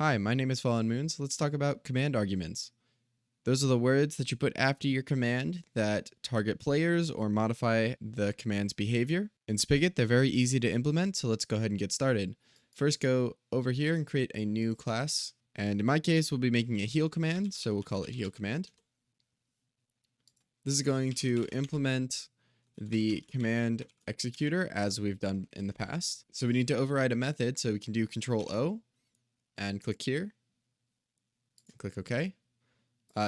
Hi, my name is Fallen Moons. Let's talk about command arguments. Those are the words that you put after your command that target players or modify the command's behavior. In Spigot, they're very easy to implement, so let's go ahead and get started. First, go over here and create a new class. And in my case, we'll be making a heal command, so we'll call it heal command. This is going to implement the command executor as we've done in the past. So we need to override a method, so we can do Control O and click here. Click OK.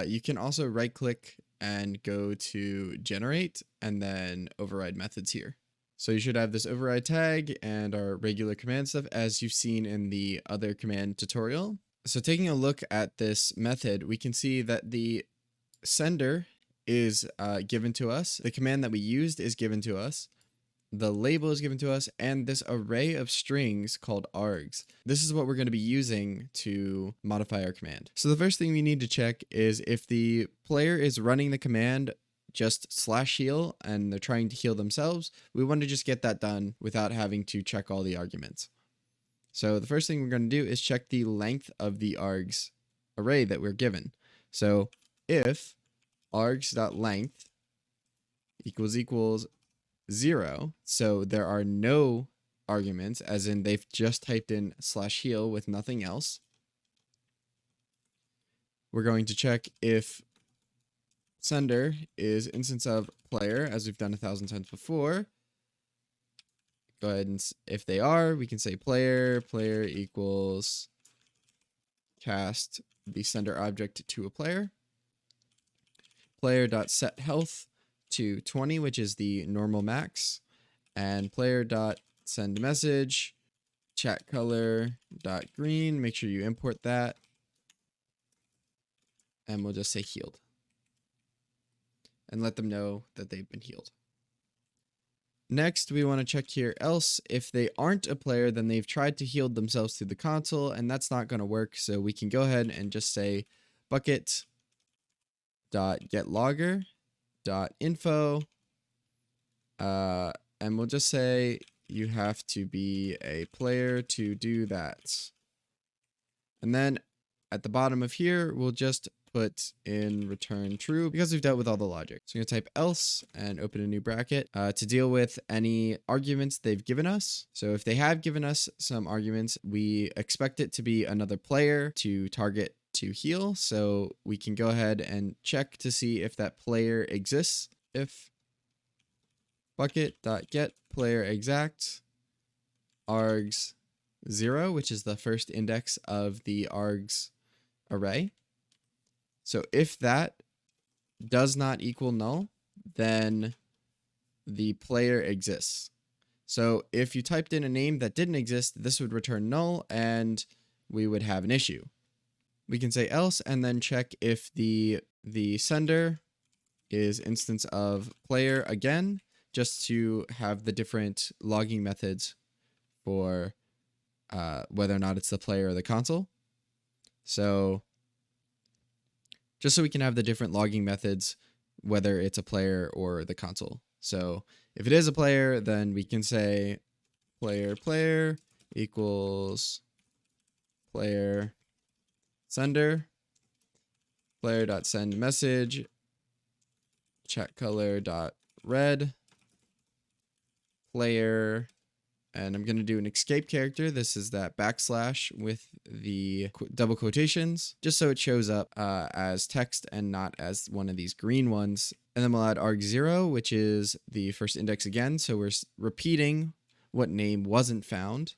You can also right click and go to generate and then override methods here. So you should have this override tag and our regular command stuff as you've seen in the other command tutorial. So taking a look at this method, we can see that the sender is given to us. The command that we used is given to us. The label is given to us, and this array of strings called args. This is what we're going to be using to modify our command. So the first thing we need to check is if the player is running the command just /heal and they're trying to heal themselves, we want to just get that done without having to check all the arguments. So the first thing we're going to do is check the length of the args array that we're given. So if args.length equals 0, so there are no arguments, as in they've just typed in /heal with nothing else. We're going to check if sender is instance of player, as we've done 1,000 times before. Go ahead and if they are, we can say player equals cast the sender object to a player. Player.set health to 20, which is the normal max, and player.send message chat color.green. Make sure you import that, and we'll just say healed and let them know that they've been healed. Next, we want to check here else. If they aren't a player, then they've tried to heal themselves through the console, and that's not going to work. So we can go ahead and just say bucket.getLogger.info, and we'll just say you have to be a player to do that. And then at the bottom of here, we'll just put in return true because we've dealt with all the logic. So I'm going to type else and open a new bracket to deal with any arguments they've given us. So if they have given us some arguments, we expect it to be another player to target to heal. So we can go ahead and check to see if that player exists. If bucket.getPlayerExact args 0, which is the first index of the args array. So if that does not equal null, then the player exists. So if you typed in a name that didn't exist, this would return null and we would have an issue. We can say else and then check if the sender is instance of player again, just to have the different logging methods for whether or not it's the player or the console. So just so we can have the different logging methods, whether it's a player or the console. So if it is a player, then we can say player equals player sender, player.send message chat color.red, player, and I'm going to do an escape character. This is that backslash with the double quotations, just so it shows up as text and not as one of these green ones. And then we'll add arg0, which is the first index again. So we're repeating what name wasn't found.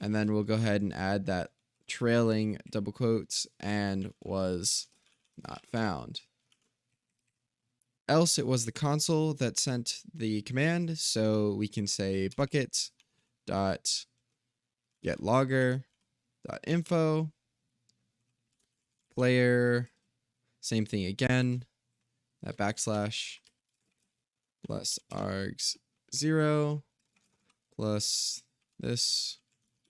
And then we'll go ahead and add that trailing double quotes and was not found. Else it was the console that sent the command, so we can say bucket.getLogger.info, player, same thing again, that backslash plus args0 plus this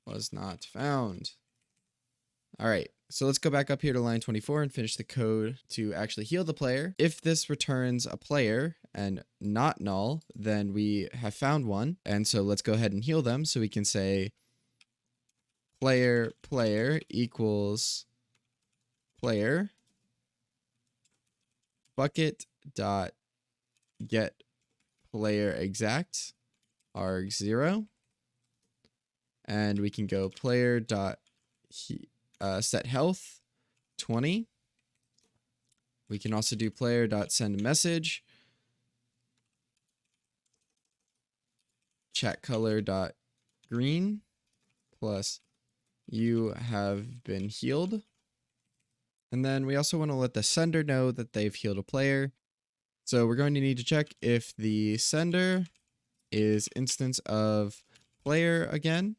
was not found. All right. So let's go back up here to line 24 and finish the code to actually heal the player. If this returns a player and not null, then we have found one. And so let's go ahead and heal them. So we can say player equals player bucket dot get player exact arg0, and we can go player dot set health 20. We can also do player dot send message chat color dot green plus you have been healed. And then we also want to let the sender know that they've healed a player. So we're going to need to check if the sender is instance of player again.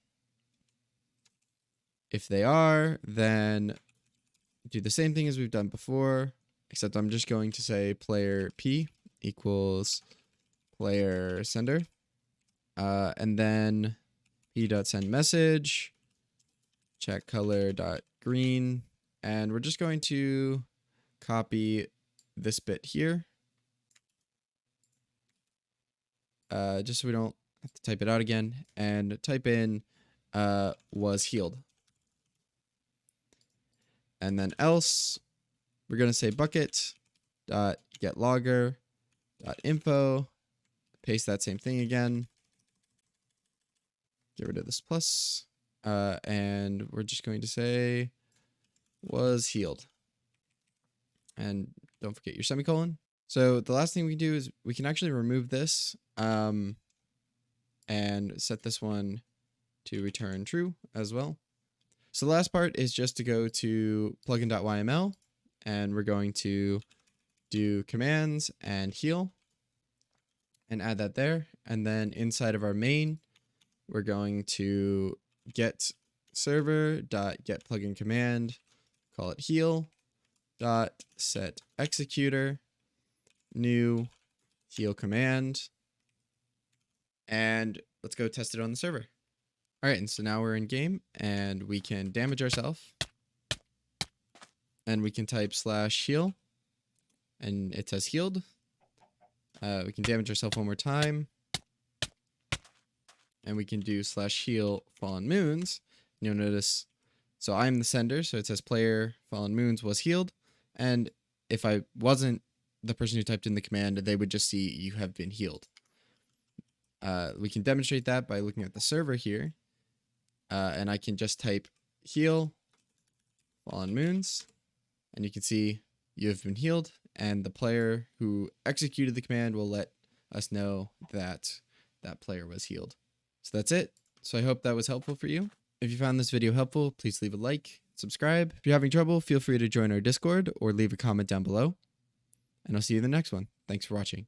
If they are, then do the same thing as we've done before, except I'm just going to say player P equals player sender. And then p.send message check color dot green, and we're just going to copy this bit here, just so we don't have to type it out again, and type in was healed. And then else, we're going to say bucket dot get logger dot info, paste that same thing again, get rid of this plus, and we're just going to say was healed, and don't forget your semicolon. So the last thing we can do is we can actually remove this and set this one to return true as well. So the last part is just to go to plugin.yml, and we're going to do commands and heal and add that there. And then inside of our main, we're going to get server dot get plugin command, call it heal dot set executor new heal command, and let's go test it on the server. All right, and so now we're in game, and we can damage ourselves, and we can type /heal, and it says healed. We can damage ourselves one more time, and we can do /heal fallen moons. You'll notice, so I'm the sender, so it says player fallen moons was healed, and if I wasn't the person who typed in the command, they would just see you have been healed. We can demonstrate that by looking at the server here, and I can just type heal fallen moons, and you can see you have been healed, and the player who executed the command will let us know that that player was healed. So that's it. So I hope that was helpful for you. If you found this video helpful, please leave a like, subscribe. If you're having trouble, feel free to join our Discord or leave a comment down below. And I'll see you in the next one. Thanks for watching.